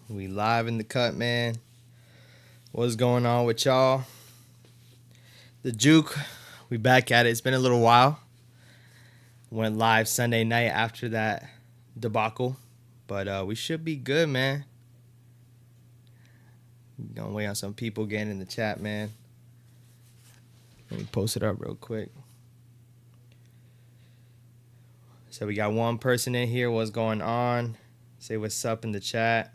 We live in the cut, man. What's going on with y'all? The Juke, we back at it. It's been a little while. Went live Sunday night after that debacle, but we should be good, man. Gonna wait on some people getting in the chat, man. Let me post it up real quick. So we got one person in here. What's going on? Say what's up in the chat.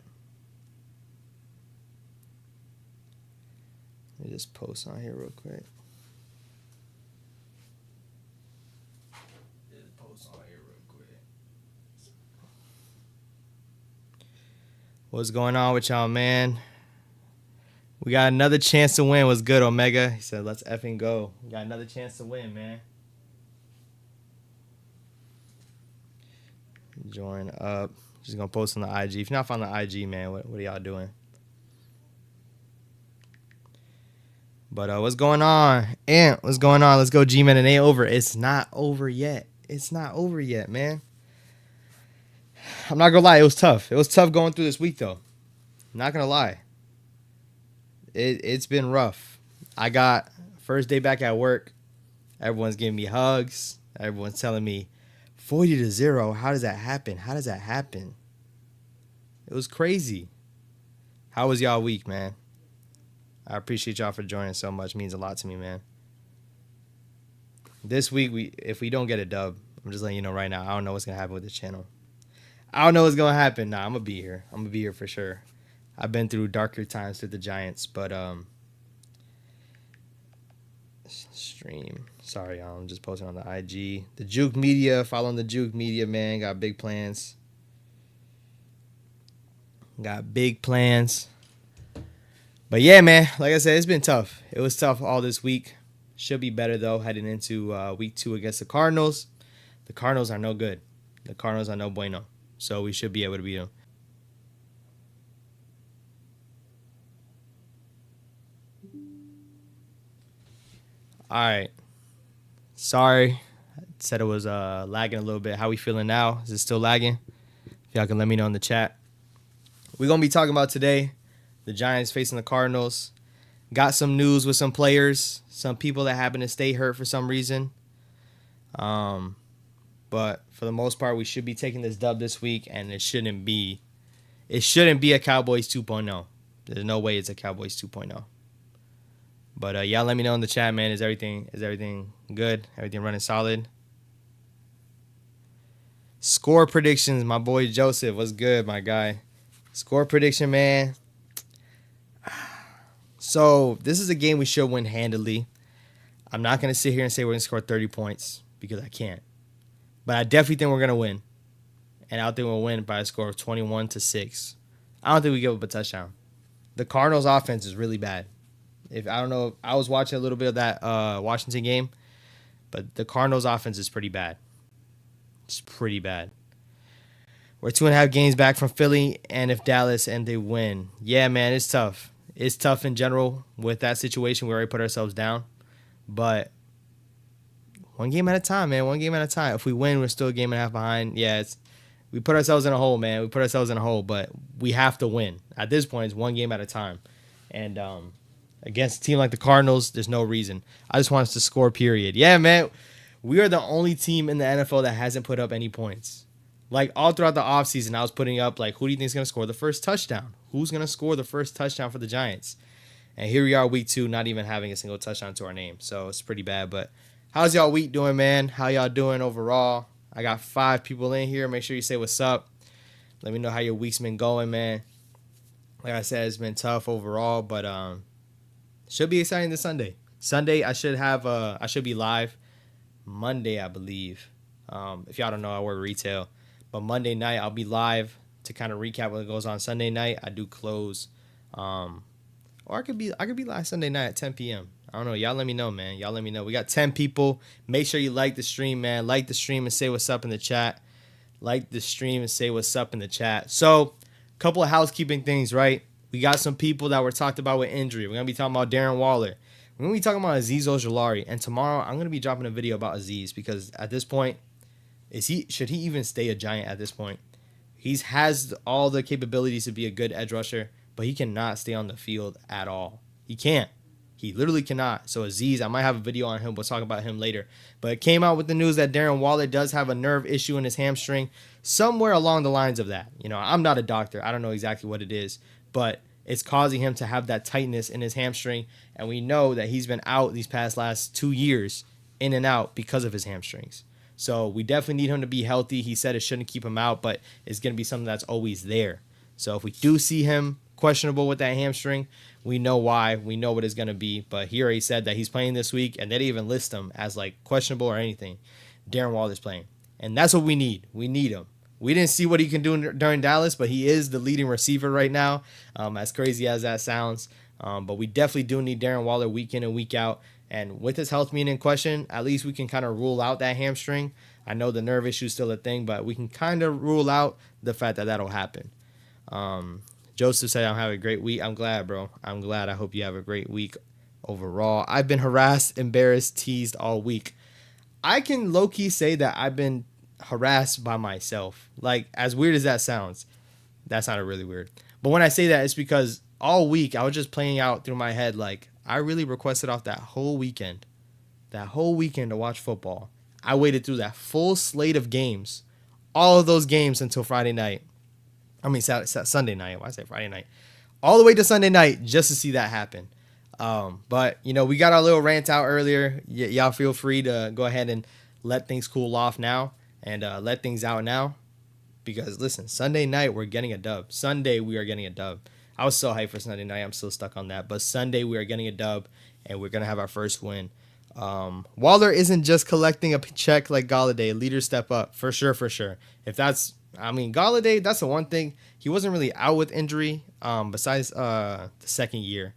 Let me just post on here real quick. What's going on with y'all, man? We got another chance to win. What's good, Omega? He said, let's effing go. We got another chance to win, man. Join up. Just going to post on the IG. If you're not on the IG, man, what are y'all doing? But what's going on? Ant, what's going on? Let's go, G-Man. It ain't over. It's not over yet. It's not over yet, man. I'm not going to lie. It was tough. It was tough going through this week, though. Not going to lie. It's been rough. I got first day back at work. Everyone's giving me hugs. Everyone's telling me 40-0. How does that happen? How does that happen? It was crazy. How was y'all week, man? I appreciate y'all for joining so much. It means a lot to me, man. This week, if we don't get a dub, I'm just letting you know right now, I don't know what's going to happen with this channel. I don't know what's going to happen. Nah, I'm going to be here. I'm going to be here for sure. I've been through darker times with the Giants, but stream. Sorry, y'all. I'm just posting on the IG. The Juke Media. Following the Juke Media, man. Got big plans. Got big plans. But yeah, man. Like I said, it's been tough. It was tough all this week. Should be better, though, heading into week 2 against the Cardinals. The Cardinals are no good. The Cardinals are no bueno. So we should be able to beat them. All right. Sorry. I said it was lagging a little bit. How we feeling now? Is it still lagging? If y'all can let me know in the chat. We're going to be talking about today the Giants facing the Cardinals. Got some news with some players. Some people that happen to stay hurt for some reason. But for the most part, we should be taking this dub this week, and it shouldn't be a Cowboys 2.0. There's no way it's a Cowboys 2.0. But y'all let me know in the chat, man. Is everything good? Everything running solid? Score predictions, my boy Joseph. What's good, my guy? Score prediction, man. So this is a game we should win handily. I'm not going to sit here and say we're going to score 30 points because I can't. But I definitely think we're going to win. And I think we'll win by a score of 21-6. I don't think we give up a touchdown. The Cardinals offense is really bad. I don't know, I was watching a little bit of that Washington game, but the Cardinals offense is pretty bad. It's pretty bad. We're 2.5 games back from Philly, and if Dallas and they win. Yeah, man, it's tough. It's tough in general with that situation. We already put ourselves down. But one game at a time, man. One game at a time. If we win, we're still a game and a half behind. Yeah, we put ourselves in a hole, man. We put ourselves in a hole, but we have to win. At this point, it's one game at a time. And against a team like the Cardinals, there's no reason. I just want us to score, period. Yeah, man. We are the only team in the NFL that hasn't put up any points. Like, all throughout the offseason, I was putting up, like, who do you think is going to score the first touchdown? Who's going to score the first touchdown for the Giants? And here we are, week 2, not even having a single touchdown to our name. So it's pretty bad. But how's y'all week doing, man? How y'all doing overall? I got 5 people in here. Make sure you say what's up. Let me know how your week's been going, man. Like I said, it's been tough overall, but should be exciting this Sunday. Sunday, I should be live. Monday, I believe. If y'all don't know, I work retail. But Monday night, I'll be live to kind of recap what goes on Sunday night. I do close. Or I could be live Sunday night at 10 p.m. I don't know. Y'all let me know, man. Y'all let me know. We got 10 people. Make sure you like the stream, man. Like the stream and say what's up in the chat. Like the stream and say what's up in the chat. So, a couple of housekeeping things, right? We got some people that were talked about with injury. We're going to be talking about Darren Waller. We're going to be talking about Azeez Ojulari. And tomorrow, I'm going to be dropping a video about Azeez because at this point, should he even stay a Giant at this point? He has all the capabilities to be a good edge rusher, but he cannot stay on the field at all. He can't. He literally cannot. So Azeez, I might have a video on him. We'll talk about him later. But it came out with the news that Darren Waller does have a nerve issue in his hamstring, somewhere along the lines of that. You know, I'm not a doctor. I don't know exactly what it is, but it's causing him to have that tightness in his hamstring. And we know that he's been out these last 2 years, in and out, because of his hamstrings. So we definitely need him to be healthy. He said it shouldn't keep him out, but it's going to be something that's always there. So if we do see him questionable with that hamstring, we know why. We know what it's going to be. But he already said that he's playing this week, and they didn't even list him as like questionable or anything. Darren Waller's playing. And that's what we need. We need him. We didn't see what he can do during Dallas, but he is the leading receiver right now, as crazy as that sounds. But we definitely do need Darren Waller week in and week out. And with his health being in question, at least we can kind of rule out that hamstring. I know the nerve issue is still a thing, but we can kind of rule out the fact that that'll happen. Joseph said, I'm having a great week. I'm glad, bro. I'm glad. I hope you have a great week overall. I've been harassed, embarrassed, teased all week. I can low-key say that I've been harassed by myself. Like, as weird as that sounds, that sounded really weird. But when I say that, it's because all week I was just playing out through my head, like, I really requested off that whole weekend to watch football. I waited through that full slate of games, all of those games until Friday night. I mean, Sunday night. Why did I say Friday night? All the way to Sunday night just to see that happen. But, you know, we got our little rant out earlier. Y'all feel free to go ahead and let things cool off now and let things out now. Because, listen, Sunday night, we're getting a dub. Sunday, we are getting a dub. I was so hyped for Sunday night. I'm still stuck on that. But Sunday, we are getting a dub, and we're going to have our first win. Waller isn't just collecting a check like Golladay. Leaders step up. For sure, for sure. If that's... I mean, Golladay, that's the one thing. He wasn't really out with injury besides the second year.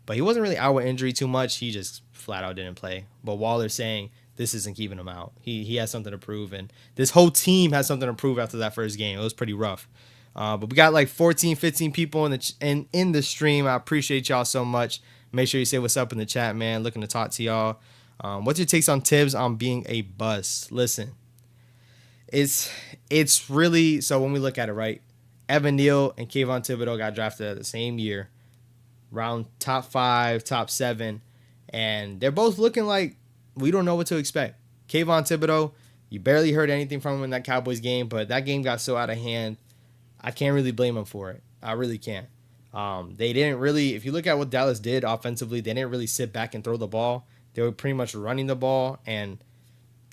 But he wasn't really out with injury too much. He just flat out didn't play. But Waller's saying this isn't keeping him out. He has something to prove. And this whole team has something to prove after that first game. It was pretty rough. But we got like 14, 15 people in the stream. I appreciate y'all so much. Make sure you say what's up in the chat, man. Looking to talk to y'all. What's your takes on Tibbs on being a bust? Listen. It's really, so when we look at it, right, Evan Neal and Kayvon Thibodeaux got drafted the same year, round top 5, top 7, and they're both looking like we don't know what to expect. Kayvon Thibodeaux, you barely heard anything from him in that Cowboys game, but that game got so out of hand, I can't really blame him for it. I really can't. They didn't really, if you look at what Dallas did offensively, they didn't really sit back and throw the ball. They were pretty much running the ball and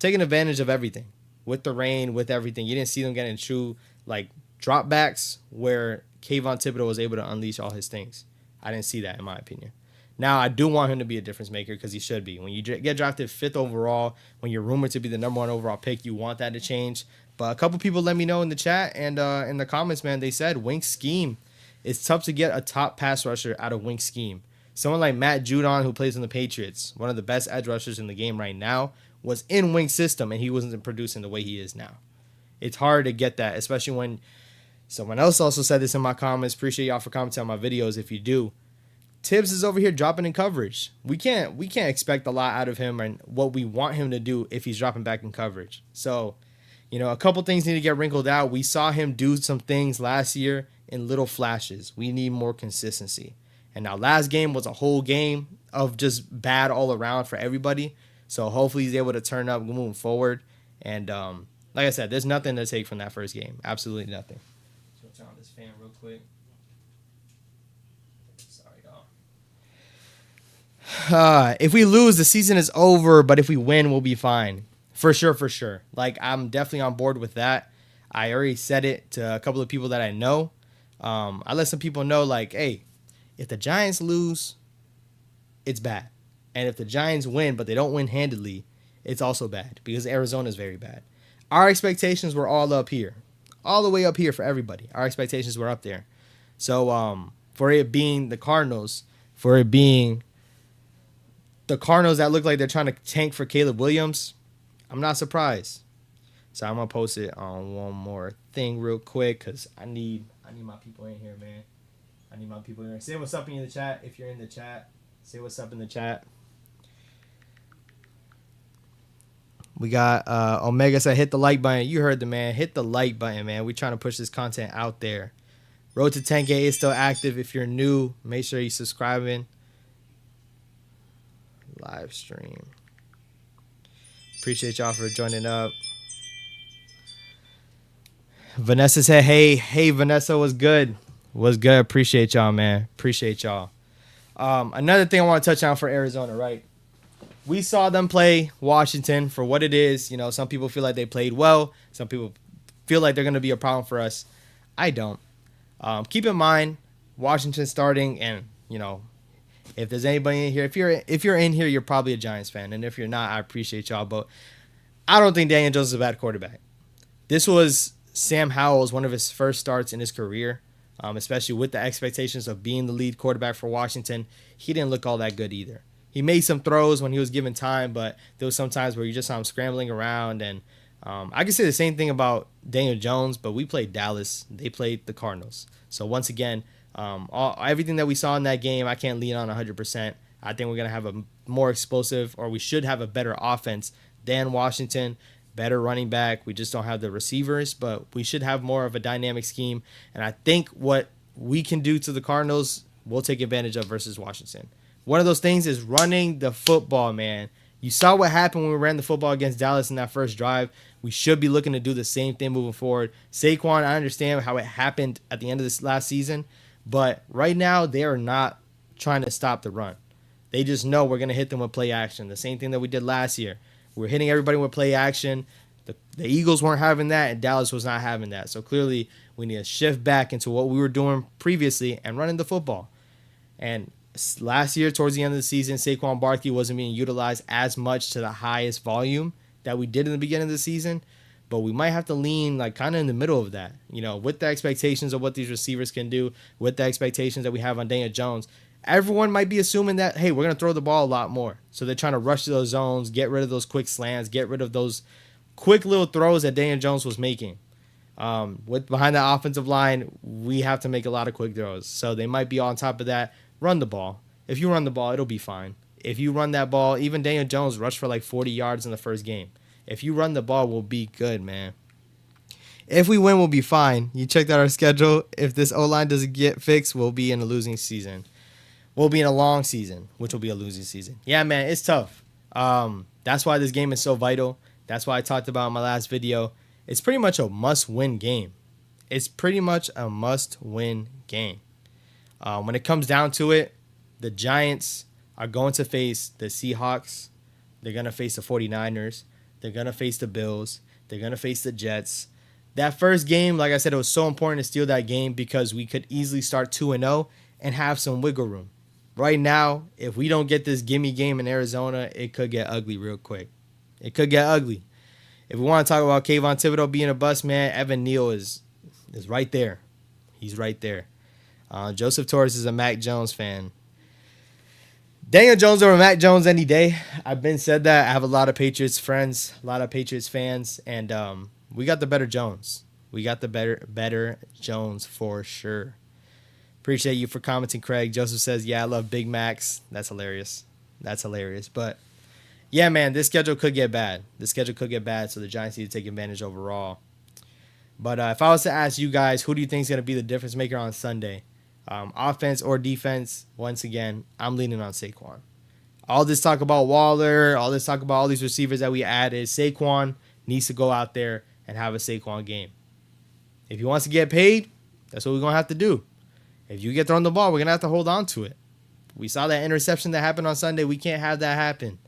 taking advantage of everything. With the rain, with everything. You didn't see them getting true, like, dropbacks where Kayvon Thibodeaux was able to unleash all his things. I didn't see that, in my opinion. Now, I do want him to be a difference maker because he should be. When you get drafted 5th overall, when you're rumored to be the number 1 overall pick, you want that to change. But a couple people let me know in the chat and in the comments, man, they said Wink's scheme. It's tough to get a top pass rusher out of Wink's scheme. Someone like Matt Judon, who plays in the Patriots, one of the best edge rushers in the game right now, was in Wink's system, and he wasn't producing the way he is now. It's hard to get that, especially when someone else also said this in my comments. Appreciate y'all for commenting on my videos if you do. Tibbs is over here dropping in coverage. We can't expect a lot out of him and what we want him to do if he's dropping back in coverage. So, you know, a couple things need to get wrinkled out. We saw him do some things last year in little flashes. We need more consistency. And now last game was a whole game of just bad all around for everybody. So hopefully he's able to turn up moving forward. And like I said, there's nothing to take from that first game. Absolutely nothing. So turn on this fan real quick. Sorry, y'all. If we lose, the season is over. But if we win, we'll be fine. For sure, for sure. Like, I'm definitely on board with that. I already said it to a couple of people that I know. I let some people know, like, hey, if the Giants lose, it's bad. And if the Giants win, but they don't win handedly, it's also bad because Arizona is very bad. Our expectations were all up here, all the way up here for everybody. Our expectations were up there. So for it being the Cardinals, that look like they're trying to tank for Caleb Williams, I'm not surprised. So I'm going to post it on one more thing real quick because I need my people in here, man. I need my people in here. Say what's up in the chat if you're in the chat. Say what's up in the chat. We got Omega said, hit the like button. You heard the man. Hit the like button, man. We trying to push this content out there. Road to 10K is still active. If you're new, make sure you subscribing. Live stream. Appreciate y'all for joining up. Vanessa said, hey, Vanessa, was good. Was good. Appreciate y'all, man. Appreciate y'all. Another thing I want to touch on for Arizona, right? We saw them play Washington for what it is. You know, some people feel like they played well. Some people feel like they're going to be a problem for us. I don't. Keep in mind, Washington starting, and, you know, if there's anybody in here, if you're in here, you're probably a Giants fan. And if you're not, I appreciate y'all. But I don't think Daniel Jones is a bad quarterback. This was Sam Howell's one of his first starts in his career, especially with the expectations of being the lead quarterback for Washington. He didn't look all that good either. He made some throws when he was given time, but there was some times where you just saw him scrambling around. And I can say the same thing about Daniel Jones, but we played Dallas. They played the Cardinals. So once again, everything that we saw in that game, I can't lean on 100%. I think we're going to have a more explosive, or we should have a better offense than Washington. Better running back. We just don't have the receivers, but we should have more of a dynamic scheme. And I think what we can do to the Cardinals, we'll take advantage of versus Washington. One of those things is running the football, man. You saw what happened when we ran the football against Dallas in that first drive. We should be looking to do the same thing moving forward. Saquon, I understand how it happened at the end of this last season, but right now they are not trying to stop the run. They just know we're going to hit them with play action. The same thing that we did last year. We're hitting everybody with play action. The Eagles weren't having that, and Dallas was not having that. So clearly, we need to shift back into what we were doing previously and running the football. And last year, towards the end of the season, Saquon Barkley wasn't being utilized as much to the highest volume that we did in the beginning of the season. But we might have to lean like kind of in the middle of that, you know, with the expectations of what these receivers can do, with the expectations that we have on Daniel Jones. Everyone might be assuming that, hey, we're going to throw the ball a lot more. So they're trying to rush to those zones, get rid of those quick slants, get rid of those quick little throws that Daniel Jones was making. With behind that offensive line, we have to make a lot of quick throws. So they might be on top of that. Run the ball. If you run the ball, it'll be fine. If you run that ball, even Daniel Jones rushed for like 40 yards in the first game. If you run the ball, we'll be good, man. If we win, we'll be fine. You checked out our schedule. If this O-line doesn't get fixed, we'll be in a losing season. We'll be in a long season, which will be a losing season. Yeah, man, it's tough. That's why this game is so vital. That's why I talked about in my last video. It's pretty much a must-win game. It's pretty much a must-win game. When it comes down to it, the Giants are going to face the Seahawks. They're going to face the 49ers. They're going to face the Bills. They're going to face the Jets. That first game, like I said, it was so important to steal that game because we could easily start 2-0 and have some wiggle room. Right now, if we don't get this gimme game in Arizona, it could get ugly real quick. It could get ugly. If we want to talk about Kayvon Thibodeau being a bust, man, Evan Neal is right there. He's right there. Joseph Torres is a Mac Jones fan. Daniel Jones over Mac Jones any day. I've been said that. I have a lot of Patriots friends, a lot of Patriots fans, and we got the better Jones. We got the better Jones for sure. Appreciate you for commenting, Craig. Joseph says, yeah, I love Big Macs. That's hilarious. That's hilarious. But, yeah, man, this schedule could get bad. This schedule could get bad, so the Giants need to take advantage overall. But if I was to ask you guys, who do you think is going to be the difference maker on Sunday? Offense or defense? Once again, I'm leaning on Saquon. All this talk about Waller, all this talk about all these receivers that we added, Saquon needs to go out there and have a Saquon game. If he wants to get paid, that's what we're going to have to do. If you get thrown the ball, we're going to have to hold on to it. We saw that interception that happened on Sunday. We can't have that happen.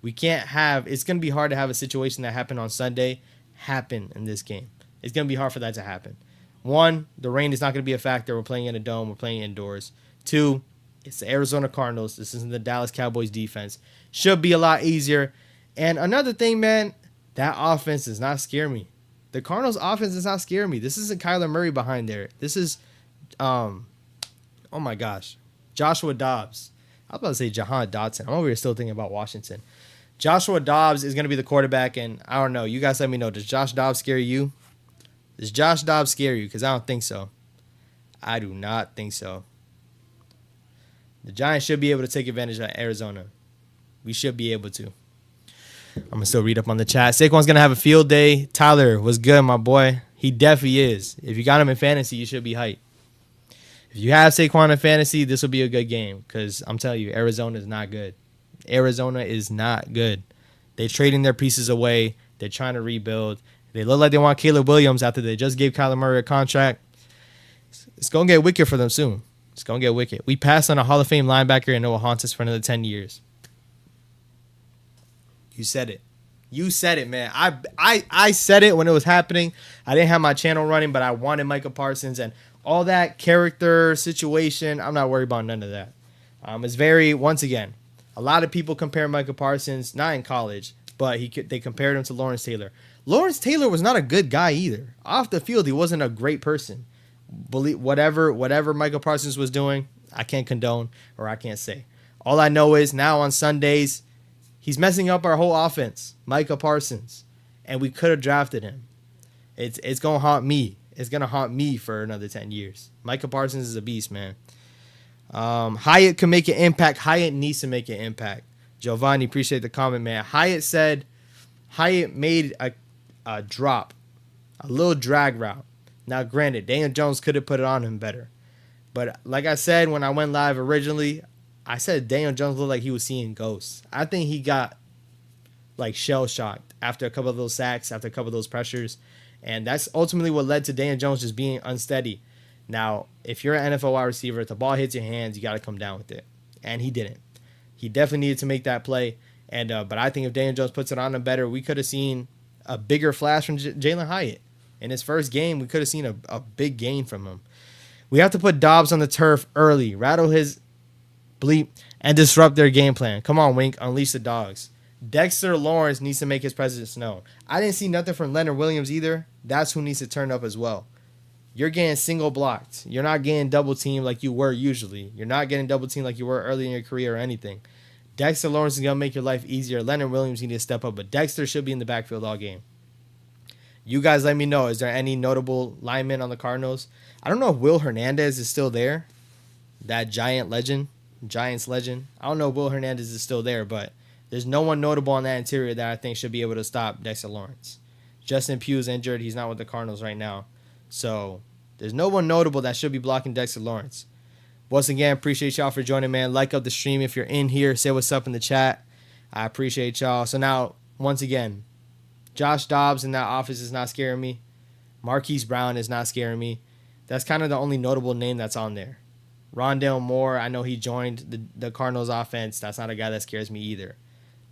It's going to be hard to have a situation that happened on Sunday happen in this game. It's going to be hard for that to happen. One, the rain is not going to be a factor. We're playing in a dome. We're playing indoors. Two, it's the Arizona Cardinals. This isn't the Dallas Cowboys defense. Should be a lot easier. And another thing, man, that offense does not scare me. The Cardinals offense does not scare me. This isn't Kyler Murray behind there. This is, oh my gosh, Joshua Dobbs. I was about to say Jahan Dotson. I'm over here still thinking about Washington. Joshua Dobbs is going to be the quarterback, and I don't know. You guys let me know. Does Josh Dobbs scare you? Does Josh Dobbs scare you? Because I don't think so. I do not think so. The Giants should be able to take advantage of Arizona. We should be able to. I'm going to still read up on the chat. Saquon's going to have a field day. Tyler, was good, my boy. He definitely is. If you got him in fantasy, you should be hyped. If you have Saquon in fantasy, this will be a good game because I'm telling you, Arizona is not good. Arizona is not good. They're trading their pieces away. They're trying to rebuild. They look like they want Caleb Williams after they just gave Kyler Murray a contract. It's going to get wicked for them soon. It's going to get wicked. We passed on a Hall of Fame linebacker and it will haunt us for another 10 years. You said it. You said it, man. I said it when it was happening. I didn't have my channel running, but I wanted Micah Parsons and all that character situation. I'm not worried about none of that. It's very, once again, a lot of people compare Micah Parsons, not in college, but they compared him to Lawrence Taylor. Lawrence Taylor was not a good guy either. Off the field, he wasn't a great person. Whatever Micah Parsons was doing, I can't condone or I can't say. All I know is now on Sundays, he's messing up our whole offense, Micah Parsons, and we could have drafted him. It's going to haunt me. It's going to haunt me for another 10 years. Micah Parsons is a beast, man. Hyatt can make an impact. Hyatt needs to make an impact. Giovanni, appreciate the comment, man. Hyatt made a drop, a little drag route. Now, granted, Daniel Jones could have put it on him better. But like I said when I went live originally, I said Daniel Jones looked like he was seeing ghosts. I think he got like shell-shocked after a couple of those sacks, after a couple of those pressures. And that's ultimately what led to Daniel Jones just being unsteady. Now, if you're an NFL wide receiver, if the ball hits your hands, you got to come down with it. And he didn't. He definitely needed to make that play. And but I think if Daniel Jones puts it on him better, we could have seen a bigger flash from Jalen Hyatt. In his first game, we could have seen a big gain from him. We have to put Dobbs on the turf early, rattle his bleep, and disrupt their game plan. Come on, Wink, unleash the dogs. Dexter Lawrence needs to make his presence known. I didn't see nothing from Leonard Williams either. That's who needs to turn up as well. You're getting single blocked. You're not getting double teamed like you were usually. You're not getting double teamed like you were early in your career or anything. Dexter Lawrence is going to make your life easier. Leonard Williams needs to step up, but Dexter should be in the backfield all game. You guys let me know. Is there any notable linemen on the Cardinals? I don't know if Will Hernandez is still there. That Giants legend. I don't know if Will Hernandez is still there, but there's no one notable on that interior that I think should be able to stop Dexter Lawrence. Justin Pugh's injured. He's not with the Cardinals right now. So there's no one notable that should be blocking Dexter Lawrence. Once again, appreciate y'all for joining, man. Like up the stream if you're in here. Say what's up in the chat. I appreciate y'all. So now, once again, Josh Dobbs in that office is not scaring me. Marquise Brown is not scaring me. That's kind of the only notable name that's on there. Rondale Moore, I know he joined the Cardinals offense. That's not a guy that scares me either.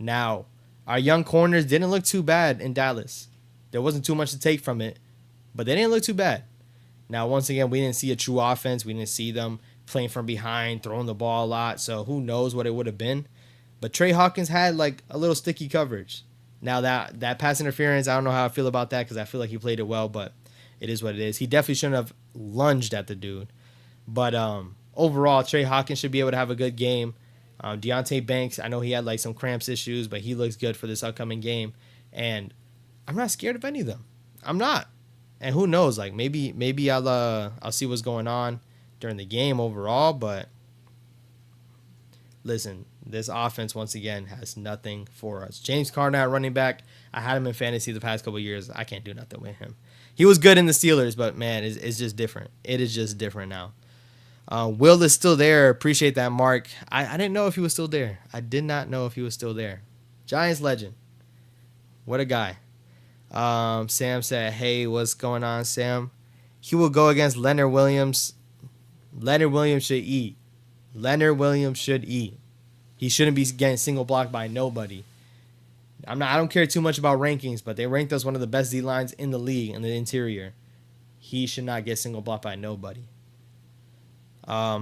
Now, our young corners didn't look too bad in Dallas. There wasn't too much to take from it, but they didn't look too bad. Now, once again, we didn't see a true offense. We didn't see them playing from behind, throwing the ball a lot, so who knows what it would have been. But Trey Hawkins had like a little sticky coverage. Now, that pass interference, I don't know how I feel about that because I feel like he played it well, but it is what it is. He definitely shouldn't have lunged at the dude. But overall, Trey Hawkins should be able to have a good game. Deontay Banks, I know he had like some cramps issues, but he looks good for this upcoming game. And I'm not scared of any of them. I'm not. And who knows? Like maybe I'll see what's going on during the game overall. But listen, this offense once again has nothing for us. James Conner at running back. I had him in fantasy the past couple of years. I can't do nothing with him. He was good in the Steelers, but man, it's just different. It is just different now. Will is still there. Appreciate that, Mark. I didn't know if he was still there. I did not know if he was still there. Giants legend. What a guy. Sam said, hey, what's going on, Sam? He will go against Leonard Williams. Leonard Williams should eat. Leonard Williams should eat. He shouldn't be getting single blocked by nobody. I don't care too much about rankings, but they ranked us one of the best D lines in the league in the interior. He should not get single blocked by nobody.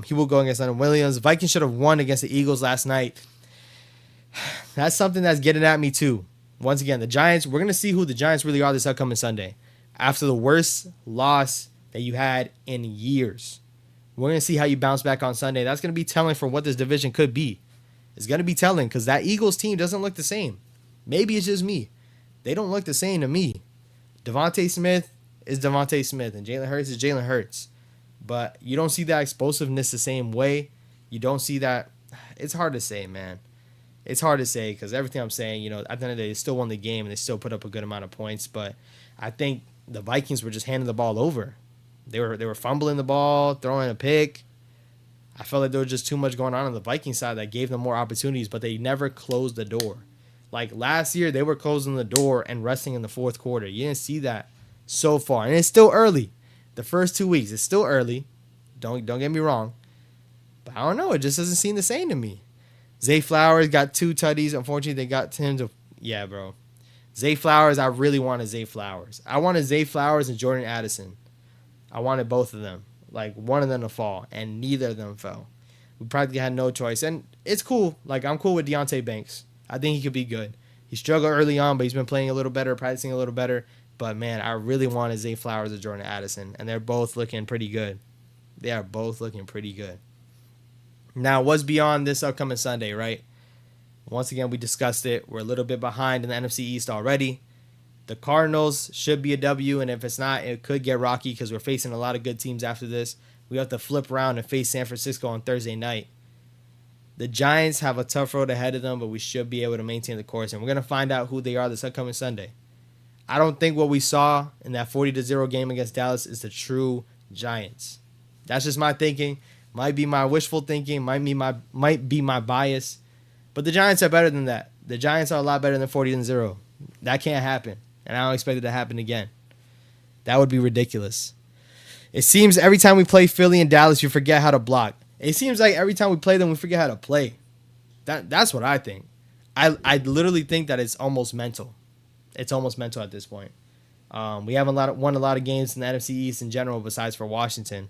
He will go against Leonard Williams. Vikings should have won against the Eagles last night. That's something that's getting at me too. Once again, the Giants, we're going to see who the Giants really are this upcoming Sunday. After the worst loss that you had in years. We're going to see how you bounce back on Sunday. That's going to be telling for what this division could be. It's going to be telling because that Eagles team doesn't look the same. Maybe it's just me. They don't look the same to me. Devontae Smith is Devontae Smith and Jalen Hurts is Jalen Hurts. But you don't see that explosiveness the same way. You don't see that. It's hard to say, man. It's hard to say because everything I'm saying, at the end of the day, they still won the game and they still put up a good amount of points. But I think the Vikings were just handing the ball over. They were fumbling the ball, throwing a pick. I felt like there was just too much going on the Viking side that gave them more opportunities, but they never closed the door. Like last year, they were closing the door and resting in the fourth quarter. You didn't see that so far, and it's still early. The first 2 weeks, it's still early. Don't get me wrong, but I don't know. It just doesn't seem the same to me. Zay Flowers got 2 tutties. Unfortunately, they got him to bro. Zay Flowers, I really wanted Zay Flowers. I wanted Zay Flowers and Jordan Addison. I wanted both of them. Like one of them to fall, and neither of them fell. We practically had no choice, and it's cool. Like I'm cool with Deonte Banks. I think he could be good. He struggled early on, but he's been playing a little better, practicing a little better. But man, I really wanted Zay Flowers or Jordan Addison, and they're both looking pretty good. They are both looking pretty good. Now, what's beyond this upcoming Sunday, right? Once again, we discussed it. We're a little bit behind in the NFC East already. The Cardinals should be a W, and if it's not, it could get rocky because we're facing a lot of good teams after this. We have to flip around and face San Francisco on Thursday night. The Giants have a tough road ahead of them, but we should be able to maintain the course, and we're going to find out who they are this upcoming Sunday. I don't think what we saw in that 40-0 game against Dallas is the true Giants. That's just my thinking. Might be my wishful thinking. Might be my bias. But the Giants are better than that. The Giants are a lot better than 40-0. That can't happen. And I don't expect it to happen again. That would be ridiculous. It seems every time we play Philly and Dallas, you forget how to block. It seems like every time we play them, we forget how to play. That's what I think. I literally think that it's almost mental. It's almost mental at this point. We haven't won a lot of games in the NFC East in general besides for Washington.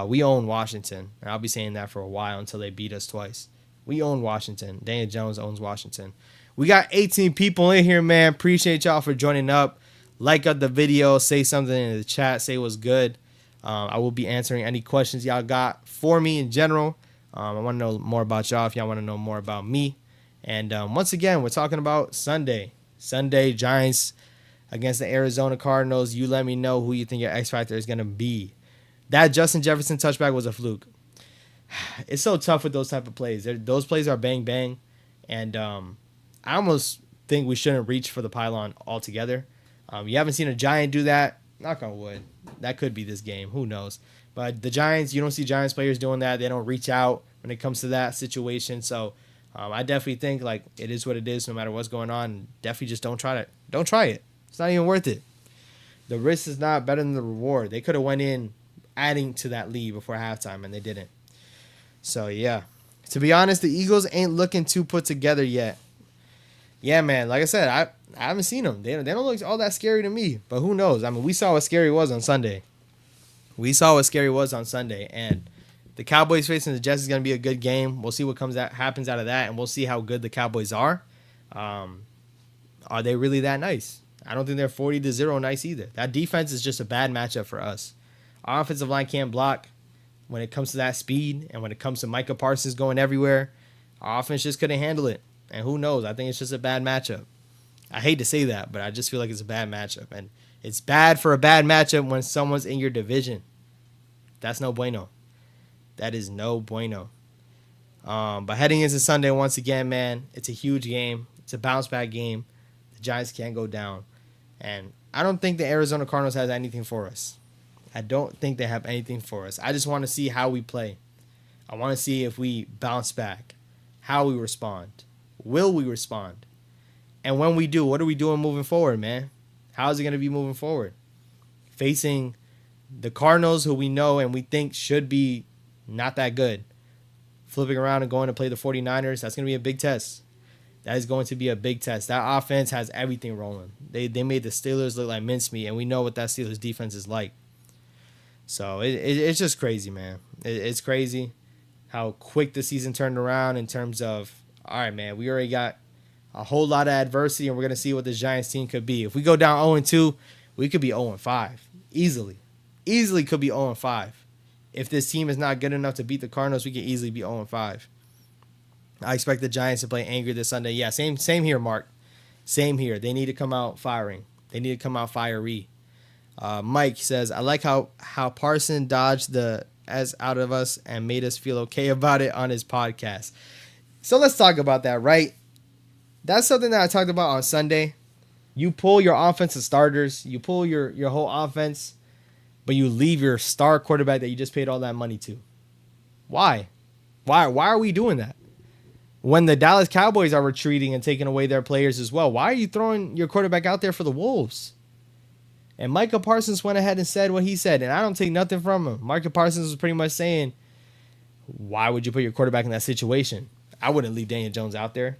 We own Washington. And I'll be saying that for a while until they beat us twice. We own Washington. Daniel Jones owns Washington. We got 18 people in here, man. Appreciate y'all for joining up. Like up the video. Say something in the chat. Say what's good. I will be answering any questions y'all got for me in general. I want to know more about y'all if y'all want to know more about me. And once again, we're talking about Sunday. Sunday, Giants against the Arizona Cardinals. You let me know who you think your X Factor is going to be. That Justin Jefferson touchback was a fluke. It's so tough with those type of plays. Those plays are bang, bang. And I almost think we shouldn't reach for the pylon altogether. You haven't seen a Giant do that. Knock on wood. That could be this game. Who knows? But the Giants, you don't see Giants players doing that. They don't reach out when it comes to that situation. So I definitely think like it is what it is no matter what's going on. Definitely just don't try it. Don't try it. It's not even worth it. The risk is not better than the reward. They could have went in adding to that lead before halftime, and they didn't. So, yeah. To be honest, the Eagles ain't looking too put together yet. Yeah, man. Like I said, I haven't seen them. They don't look all that scary to me. But who knows? I mean, we saw what scary was on Sunday. And the Cowboys facing the Jets is going to be a good game. We'll see what happens out of that, and we'll see how good the Cowboys are. Are they really that nice? I don't think they're 40-0 nice either. That defense is just a bad matchup for us. Our offensive line can't block when it comes to that speed, and when it comes to Micah Parsons going everywhere. Our offense just couldn't handle it. And who knows? I think it's just a bad matchup. I hate to say that, but I just feel like it's a bad matchup. And it's bad for a bad matchup when someone's in your division. That's no bueno. That is no bueno. But heading into Sunday, once again, man, it's a huge game. It's a bounce-back game. The Giants can't go down. And I don't think the Arizona Cardinals has anything for us. I don't think they have anything for us. I just want to see how we play. I want to see if we bounce back, how we respond. Will we respond? And when we do, what are we doing moving forward, man? How is it going to be moving forward? Facing the Cardinals, who we know and we think should be not that good. Flipping around and going to play the 49ers, that's going to be a big test. That is going to be a big test. That offense has everything rolling. They made the Steelers look like mincemeat, and we know what that Steelers defense is like. So it's just crazy, man. It's crazy how quick the season turned around in terms of, all right, man, we already got a whole lot of adversity, and we're going to see what this Giants team could be. If we go down 0-2, we could be 0-5. Easily. Easily could be 0-5. If this team is not good enough to beat the Cardinals, we could easily be 0-5. I expect the Giants to play angry this Sunday. Yeah, same here, Mark. Same here. They need to come out firing. They need to come out fiery. Mike says, I like how Parson dodged the S out of us and made us feel okay about it on his podcast. So let's talk about that, right? That's something that I talked about on Sunday. You pull your offensive starters, you pull your whole offense, but you leave your star quarterback that you just paid all that money to. Why? Why are we doing that? When the Dallas Cowboys are retreating and taking away their players as well, why are you throwing your quarterback out there for the Wolves? And Micah Parsons went ahead and said what he said, and I don't take nothing from him. Micah Parsons was pretty much saying, why would you put your quarterback in that situation? I wouldn't leave Daniel Jones out there.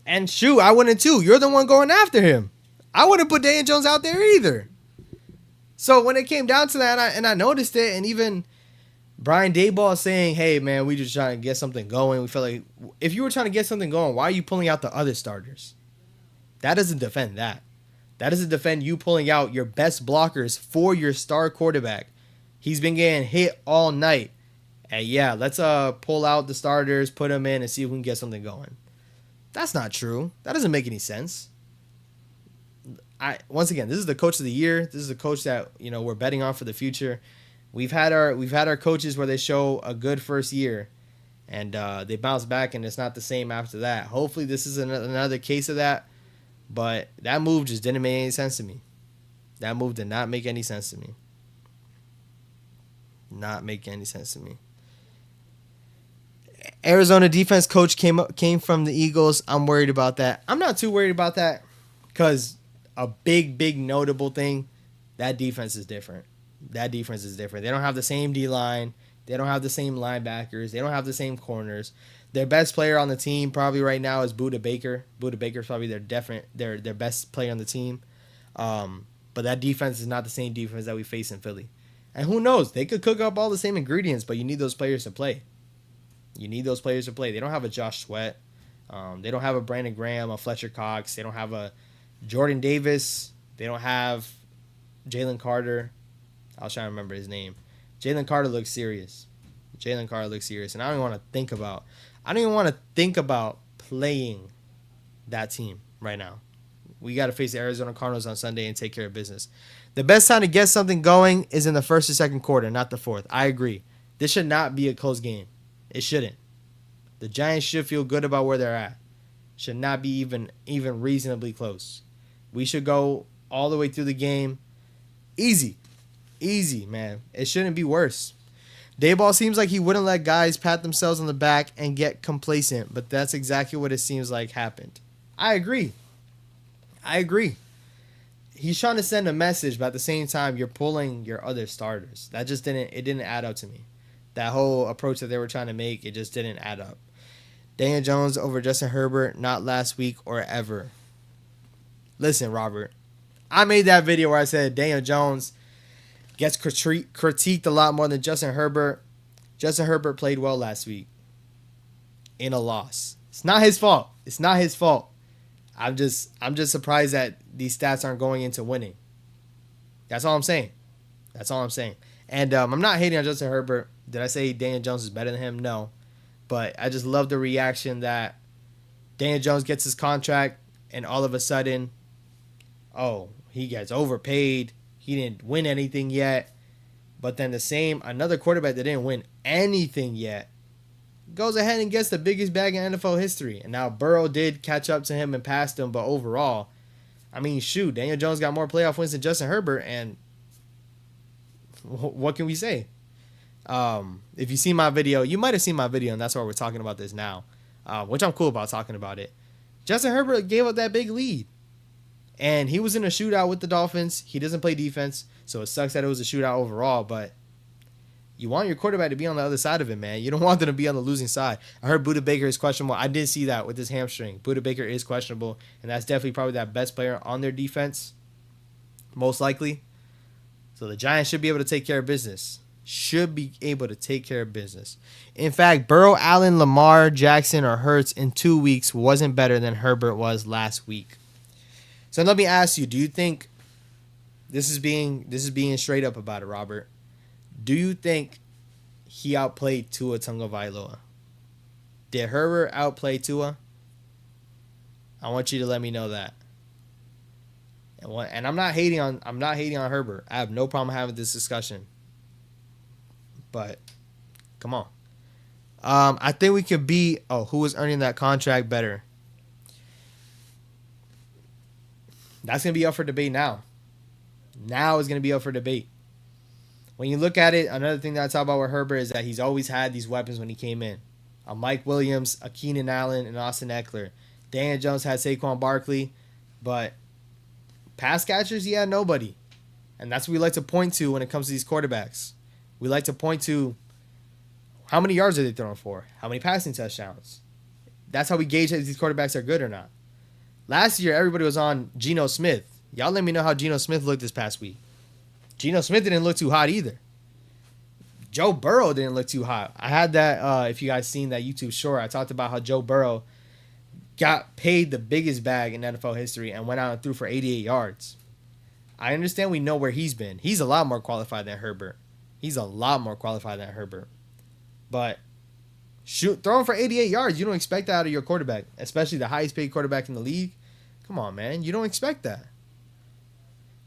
And shoot, I wouldn't too. You're the one going after him. I wouldn't put Daniel Jones out there either. So when it came down to that, I noticed it, and even Brian Daboll saying, hey, man, we just trying to get something going. We feel like if you were trying to get something going, why are you pulling out the other starters? That doesn't defend that. That doesn't defend you pulling out your best blockers for your star quarterback. He's been getting hit all night. And yeah, let's pull out the starters, put them in, and see if we can get something going. That's not true. That doesn't make any sense. Once again, this is the coach of the year. This is the coach that we're betting on for the future. We've had our coaches where they show a good first year, and they bounce back, and it's not the same after that. Hopefully, this is another case of that. But that move just didn't make any sense to me. That move did not make any sense to me. Not make any sense to me. Arizona defense coach came from the Eagles. I'm worried about that. I'm not too worried about that because a big notable thing, that defense is different. That defense is different. They don't have the same D-line. They don't have the same linebackers. They don't have the same corners. Their best player on the team probably right now is Budda Baker. Budda Baker is probably their best player on the team. But that defense is not the same defense that we face in Philly. And who knows? They could cook up all the same ingredients, but you need those players to play. You need those players to play. They don't have a Josh Sweat. They don't have a Brandon Graham, a Fletcher Cox. They don't have a Jordan Davis. They don't have Jalen Carter. I was trying to remember his name. Jalen Carter looks serious. And I don't even want to think about playing that team right now. We got to face the Arizona Cardinals on Sunday and take care of business. The best time to get something going is in the first or second quarter, not the fourth. I agree. This should not be a close game. It shouldn't. The Giants should feel good about where they're at. Should not be even reasonably close. We should go all the way through the game. Easy, man. It shouldn't be worse. Daboll seems like he wouldn't let guys pat themselves on the back and get complacent, but that's exactly what it seems like happened. I agree. He's trying to send a message, but at the same time, you're pulling your other starters. That just didn't add up to me. That whole approach that they were trying to make, it just didn't add up. Daniel Jones over Justin Herbert, not last week or ever. Listen, Robert, I made that video where I said Daniel Jones gets critiqued a lot more than Justin Herbert. Justin Herbert played well last week in a loss. It's not his fault. I'm just surprised that these stats aren't going into winning. That's all I'm saying. And I'm not hating on Justin Herbert. Did I say Daniel Jones is better than him? No. But I just love the reaction that Daniel Jones gets his contract and all of a sudden, he gets overpaid. He didn't win anything yet. But then another quarterback that didn't win anything yet goes ahead and gets the biggest bag in NFL history. And now Burrow did catch up to him and passed him, but overall, I mean, shoot, Daniel Jones got more playoff wins than Justin Herbert, and what can we say? If you see my video, you might have seen my video, and that's why we're talking about this now, which I'm cool about talking about it. Justin Herbert gave up that big lead, and he was in a shootout with the Dolphins. He doesn't play defense, so it sucks that it was a shootout overall, but you want your quarterback to be on the other side of it, man. You don't want them to be on the losing side. I heard Budda Baker is questionable. I did see that with his hamstring. Budda Baker is questionable, and that's definitely probably that best player on their defense, most likely. So the Giants should be able to take care of business. In fact, Burrow, Allen, Lamar, Jackson, or Hurts in 2 weeks wasn't better than Herbert was last week. So let me ask you, do you think this is being straight up about it, Robert? Do you think he outplayed Tua Tagovailoa? Did Herbert outplay Tua? I want you to let me know that. And I'm not hating on Herbert. I have no problem having this discussion. But come on. I think we could be who was earning that contract better. That's going to be up for debate now. Now is going to be up for debate. When you look at it, another thing that I talk about with Herbert is that he's always had these weapons when he came in. A Mike Williams, a Keenan Allen, and Austin Eckler. Daniel Jones had Saquon Barkley, but pass catchers, he had nobody. And that's what we like to point to when it comes to these quarterbacks. We like to point to how many yards are they throwing for? How many passing touchdowns? That's how we gauge if these quarterbacks are good or not. Last year, everybody was on Geno Smith. Y'all let me know how Geno Smith looked this past week. Geno Smith didn't look too hot either. Joe Burrow didn't look too hot. I had that, if you guys seen that YouTube short, I talked about how Joe Burrow got paid the biggest bag in NFL history and went out and threw for 88 yards. I understand we know where he's been. He's a lot more qualified than Herbert. But throwing for 88 yards, you don't expect that out of your quarterback, especially the highest paid quarterback in the league. Come on, man. You don't expect that.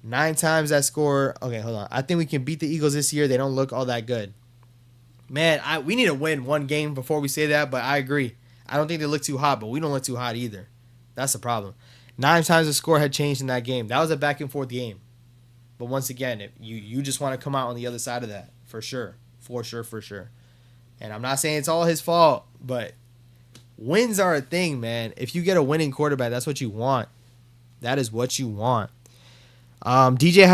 9 times that score. Okay, hold on. I think we can beat the Eagles this year. They don't look all that good. Man, we need to win one game before we say that, but I agree. I don't think they look too hot, but we don't look too hot either. That's the problem. 9 times the score had changed in that game. That was a back-and-forth game. But once again, if you just want to come out on the other side of that, for sure. For sure. And I'm not saying it's all his fault, but wins are a thing, man. If you get a winning quarterback, that's what you want. That is what you want. DJ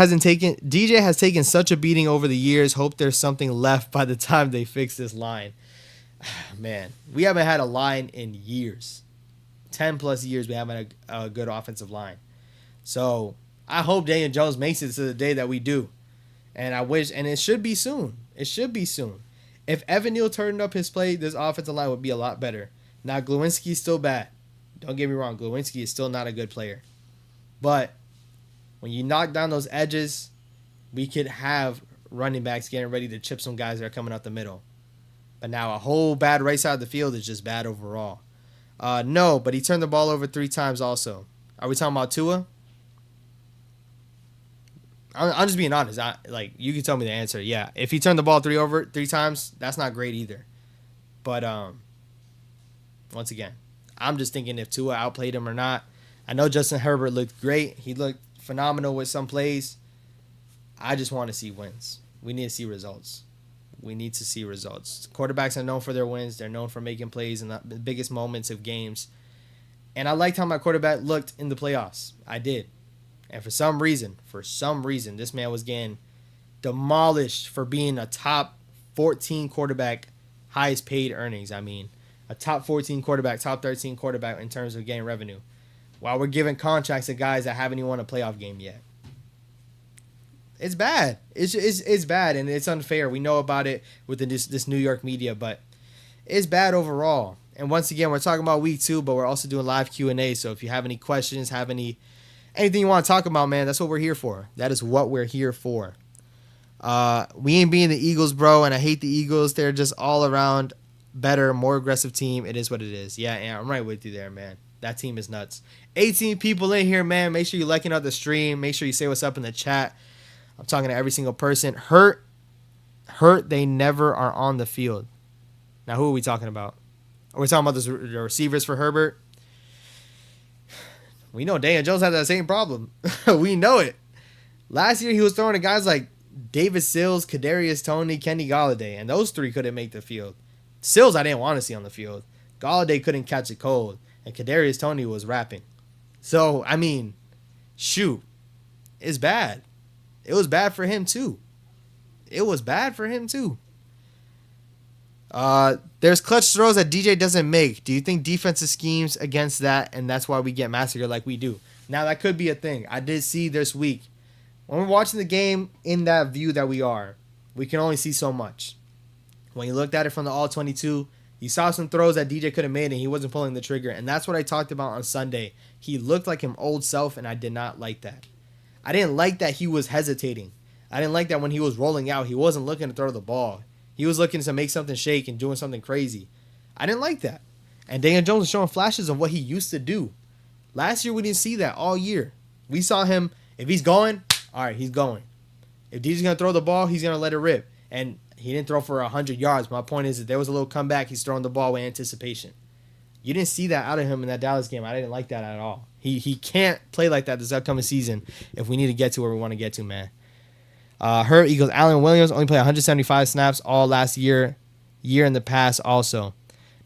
has taken such a beating over the years. Hope there's something left by the time they fix this line. Man, we haven't had a line in years. 10 plus years we haven't had a good offensive line. So I hope Daniel Jones makes it to the day that we do. And I wish, and it should be soon. If Evan Neal turned up his play, this offensive line would be a lot better. Now, Glowinski is still bad. Don't get me wrong. Glowinski is still not a good player. But when you knock down those edges, we could have running backs getting ready to chip some guys that are coming out the middle. But now a whole bad right side of the field is just bad overall. No, but he turned the ball over 3 times also. Are we talking about Tua? I'm just being honest. You can tell me the answer. Yeah, if he turned the ball 3 times, that's not great either. But once again, I'm just thinking if Tua outplayed him or not. I know Justin Herbert looked great. He looked phenomenal with some plays. I just want to see wins. We need to see results. Quarterbacks are known for their wins. They're known for making plays in the biggest moments of games. And I liked how my quarterback looked in the playoffs. I did. And for some reason, this man was getting demolished for being a top 14 quarterback, highest paid earnings. I mean, a top 14 quarterback, top 13 quarterback in terms of getting revenue. While we're giving contracts to guys that haven't even won a playoff game yet. It's bad. It's bad, and it's unfair. We know about it with this New York media, but it's bad overall. And once again, we're talking about week 2, but we're also doing live Q&A. So if you have any questions, anything you want to talk about, man, that's what we're here for. That is what we're here for. We ain't being the Eagles, bro, and I hate the Eagles. They're just all around better, more aggressive team. It is what it is. Yeah, I'm right with you there, man. That team is nuts. 18 people in here, man. Make sure you're liking out the stream. Make sure you say what's up in the chat. I'm talking to every single person. Hurt, they never are on the field. Now, who are we talking about? Are we talking about the receivers for Herbert? We know Daniel Jones had that same problem. We know it. Last year, he was throwing to guys like David Sills, Kadarius Toney, Kenny Golladay, and those 3 couldn't make the field. Sills, I didn't want to see on the field. Golladay couldn't catch a cold, and Kadarius Toney was rapping. So, I mean, shoot, it's bad. It was bad for him, too. There's clutch throws that DJ doesn't make. Do you think defensive schemes against that, and that's why we get massacred like we do? Now, that could be a thing. I did see this week. When we're watching the game in that view that we can only see so much. When you looked at it from the All-22, you saw some throws that DJ could have made, and he wasn't pulling the trigger. And that's what I talked about on Sunday. He looked like him old self, and I did not like that. I didn't like that he was hesitating. I didn't like that when he was rolling out, he wasn't looking to throw the ball. He was looking to make something shake and doing something crazy. I didn't like that. And Daniel Jones is showing flashes of what he used to do. Last year, we didn't see that all year. We saw him, if he's going, all right, he's going. If DJ's going to throw the ball, he's going to let it rip. And he didn't throw for 100 yards. My point is that there was a little comeback. He's throwing the ball with anticipation. You didn't see that out of him in that Dallas game. I didn't like that at all. He can't play like that this upcoming season if we need to get to where we want to get to, man. Hurt Eagles. Allen Williams only played 175 snaps all last year in the past also.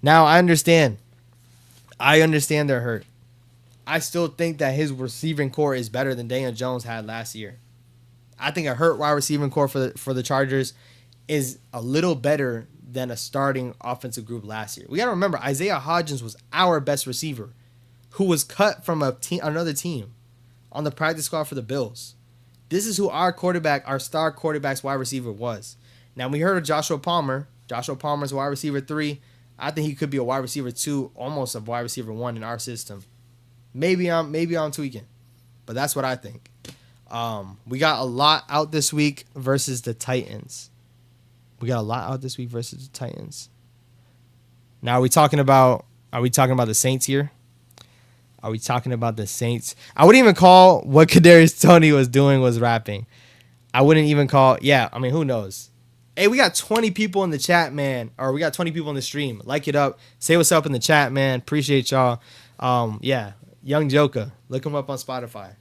Now, I understand. They're hurt. I still think that his receiving core is better than Daniel Jones had last year. I think a hurt wide receiving core for the Chargers is a little better than a starting offensive group last year. We got to remember, Isaiah Hodgins was our best receiver who was cut from another team on the practice squad for the Bills. This is who our star quarterback's wide receiver was. Now, we heard of Joshua Palmer. Joshua Palmer's wide receiver 3. I think he could be a wide receiver 2, almost a wide receiver 1 in our system. Maybe I'm tweaking, but that's what I think. We got a lot out this week versus the Titans. Now, are we talking about the Saints here? Are we talking about the Saints? I wouldn't even call what Kadarius Toney was doing was rapping. I wouldn't even call. Yeah, I mean, who knows? Hey, we got 20 people in the chat, man. Or we got 20 people in the stream. Like it up. Say what's up in the chat, man. Appreciate y'all. Yeah, Young Joker. Look him up on Spotify.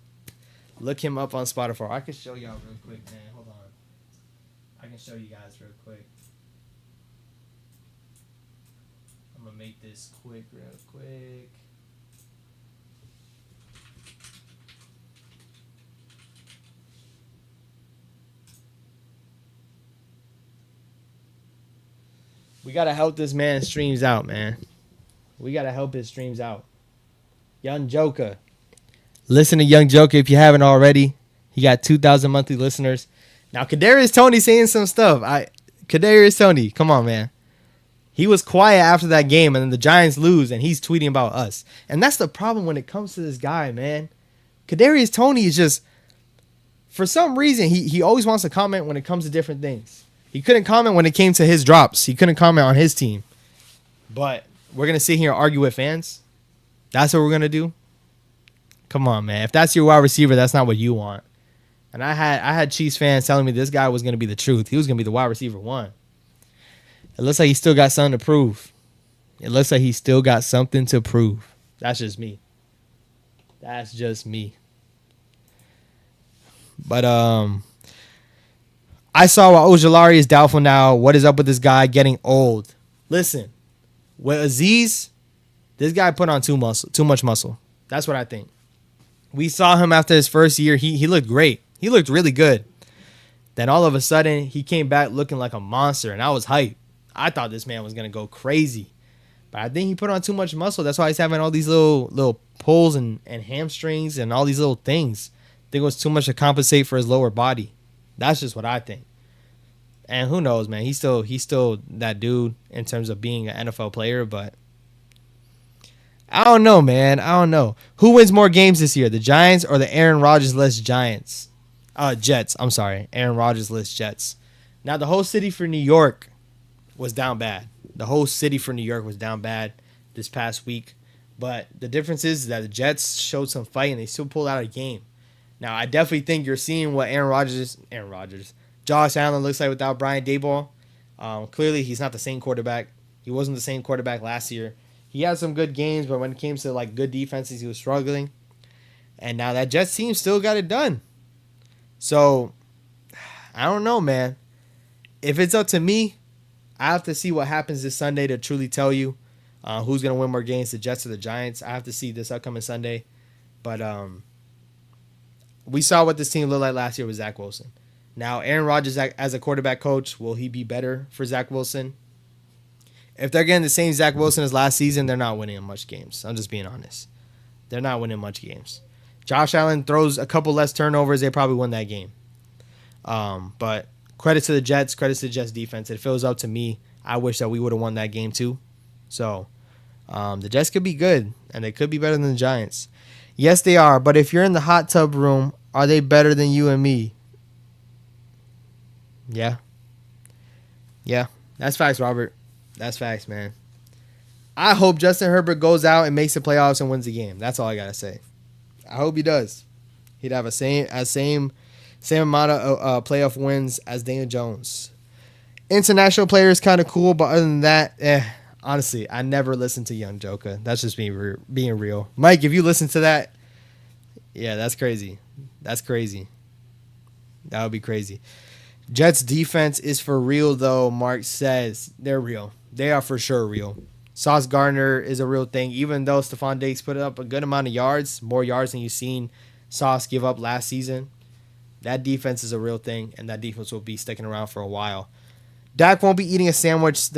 I can show y'all real quick, man. Hold on. I can show you guys real quick. I'm going to make this real quick. We got to help this man's streams out, man. We got to help his streams out. Young Joker. Listen to Young Joker if you haven't already. He got 2,000 monthly listeners. Now, Kadarius Toney saying some stuff. Kadarius Toney, come on, man. He was quiet after that game, and then the Giants lose, and he's tweeting about us. And that's the problem when it comes to this guy, man. Kadarius Toney is just, for some reason, he always wants to comment when it comes to different things. He couldn't comment when it came to his drops. He couldn't comment on his team. But we're going to sit here and argue with fans? That's what we're going to do? Come on, man. If that's your wide receiver, that's not what you want. And I had Chiefs fans telling me this guy was going to be the truth. He was going to be the wide receiver 1. It looks like he still got something to prove. That's just me. But I saw Ojulari is doubtful now. What is up with this guy getting old? Listen, with Azeez, this guy put on too much muscle. That's what I think. We saw him after his first year. He looked great. He looked really good. Then all of a sudden, he came back looking like a monster, and I was hyped. I thought this man was going to go crazy. But I think he put on too much muscle. That's why he's having all these little pulls and hamstrings and all these little things. I think it was too much to compensate for his lower body. That's just what I think. And who knows, man? He's still that dude in terms of being an NFL player, but I don't know, man. I don't know. Who wins more games this year, the Giants or the Aaron Rodgers-less Jets? I'm sorry. Aaron Rodgers-less Jets. Now, the whole city for New York was down bad. This past week. But the difference is that the Jets showed some fight and they still pulled out a game. Now, I definitely think you're seeing what Josh Allen looks like without Brian Daboll. Clearly, he's not the same quarterback. He wasn't the same quarterback last year. He had some good games, but when it came to like good defenses, he was struggling. And now that Jets team still got it done. So, I don't know, man. If it's up to me, I have to see what happens this Sunday to truly tell you who's going to win more games, the Jets or the Giants. I have to see this upcoming Sunday. But we saw what this team looked like last year with Zach Wilson. Now, Aaron Rodgers as a quarterback coach, will he be better for Zach Wilson? If they're getting the same Zach Wilson as last season, they're not winning much games. I'm just being honest. They're not winning much games. Josh Allen throws a couple less turnovers, they probably win that game. But credit to the Jets, credit to the Jets defense. If it was up to me, I wish that we would have won that game too. So the Jets could be good, and they could be better than the Giants. Yes, they are. But if you're in the hot tub room, are they better than you and me? Yeah. Yeah. That's facts, Robert. That's facts, man. I hope Justin Herbert goes out and makes the playoffs and wins the game. That's all I got to say. I hope he does. He'd have a same amount of playoff wins as Daniel Jones. International player is kind of cool, but other than that, Honestly, I never listened to Young Joker. That's just me being real. Mike, if you listen to that, yeah, that's crazy. That's crazy. That would be crazy. Jets defense is for real, though. Mark says they're real. They are for sure real. Sauce Gardner is a real thing. Even though Stephon Diggs put up a good amount of yards, more yards than you've seen Sauce give up last season, that defense is a real thing, and that defense will be sticking around for a while. Dak won't be eating a sandwich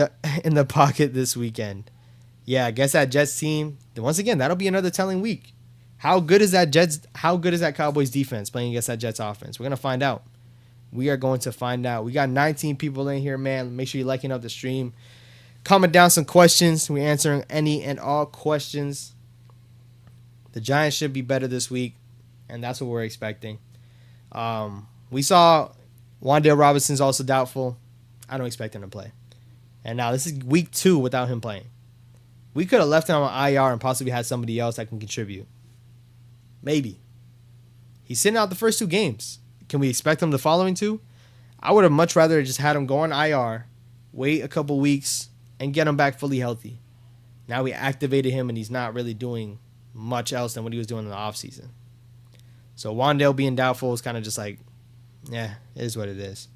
in the pocket this weekend. Yeah, I guess that Jets team, once again, that'll be another telling week. How good is that Cowboys defense playing against that Jets offense? We're going to find out. We are going to find out. We got 19 people in here, man. Make sure you're liking up the stream. Comment down some questions. We're answering any and all questions. The Giants should be better this week, and that's what we're expecting. We saw Wan'Dale Robinson's also doubtful. I don't expect him to play. And now this is week 2 without him playing. We could have left him on IR and possibly had somebody else that can contribute. Maybe. He's sitting out the first 2 games. Can we expect him the following 2? I would have much rather just had him go on IR, wait a couple weeks, and get him back fully healthy. Now we activated him, and he's not really doing much else than what he was doing in the offseason. So Wan'Dale being doubtful is kind of just like, yeah, it is what it is.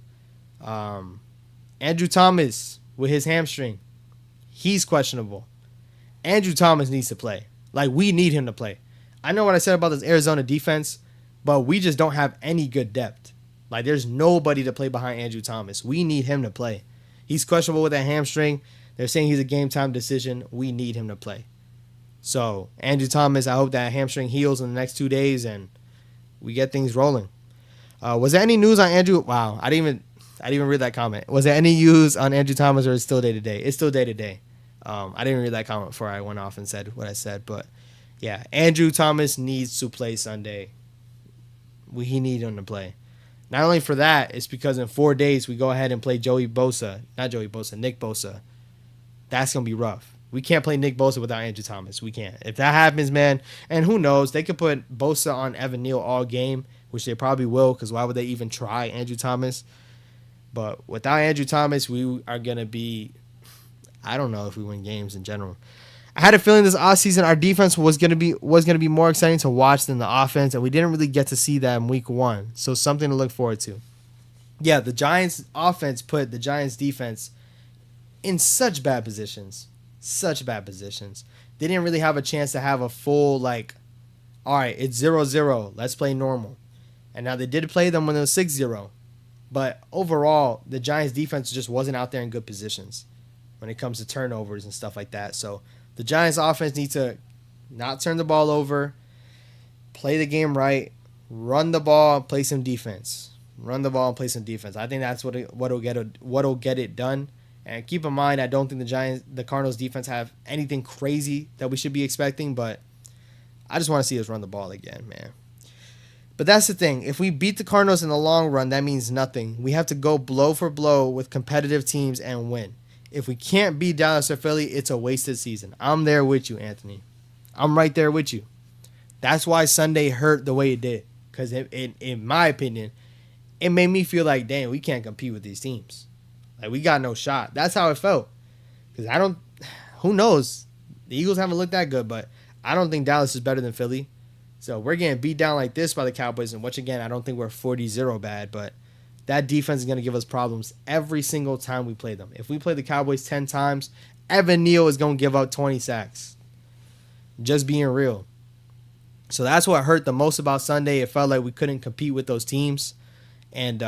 Andrew Thomas with his hamstring, he's questionable. Andrew Thomas needs to play. Like, we need him to play. I know what I said about this Arizona defense, but we just don't have any good depth. Like, there's nobody to play behind Andrew Thomas. We need him to play. He's questionable with that hamstring. They're saying he's a game-time decision. We need him to play. So, Andrew Thomas, I hope that hamstring heals in the next 2 days and we get things rolling. Was there any news on Andrew? Wow, I didn't even read that comment. Was there any news on Andrew Thomas, or is it still day-to-day? It's still day-to-day. I didn't even read that comment before I went off and said what I said. But, yeah, Andrew Thomas needs to play Sunday. He needs him to play. Not only for that, it's because in 4 days we go ahead and play Nick Bosa. That's going to be rough. We can't play Nick Bosa without Andrew Thomas. We can't. If that happens, man, and who knows, they could put Bosa on Evan Neal all game, which they probably will, because why would they even try Andrew Thomas? But without Andrew Thomas, we are going to be, I don't know if we win games in general. I had a feeling this offseason our defense was going to be more exciting to watch than the offense, and we didn't really get to see that in week 1. So something to look forward to. Yeah, the Giants offense put the Giants defense in such bad positions. They didn't really have a chance to have a full, like, all right, it's 0-0. Let's play normal. And now they did play them when it was 6-0. But overall, the Giants defense just wasn't out there in good positions when it comes to turnovers and stuff like that. So the Giants offense needs to not turn the ball over, play the game right, run the ball, and play some defense. I think that's what'll get it done. And keep in mind, I don't think the Cardinals defense have anything crazy that we should be expecting, but I just want to see us run the ball again, man. But that's the thing. If we beat the Cardinals in the long run, that means nothing. We have to go blow for blow with competitive teams and win. If we can't beat Dallas or Philly, it's a wasted season. I'm there with you, Anthony. I'm right there with you. That's why Sunday hurt the way it did. Because in my opinion, it made me feel like, damn, we can't compete with these teams. Like, we got no shot. That's how it felt. Because who knows? The Eagles haven't looked that good, but I don't think Dallas is better than Philly. So we're getting beat down like this by the Cowboys, and which, again, I don't think we're 40-0 bad, but that defense is going to give us problems every single time we play them. If we play the Cowboys 10 times, Evan Neal is going to give up 20 sacks. Just being real. So that's what hurt the most about Sunday. It felt like we couldn't compete with those teams, and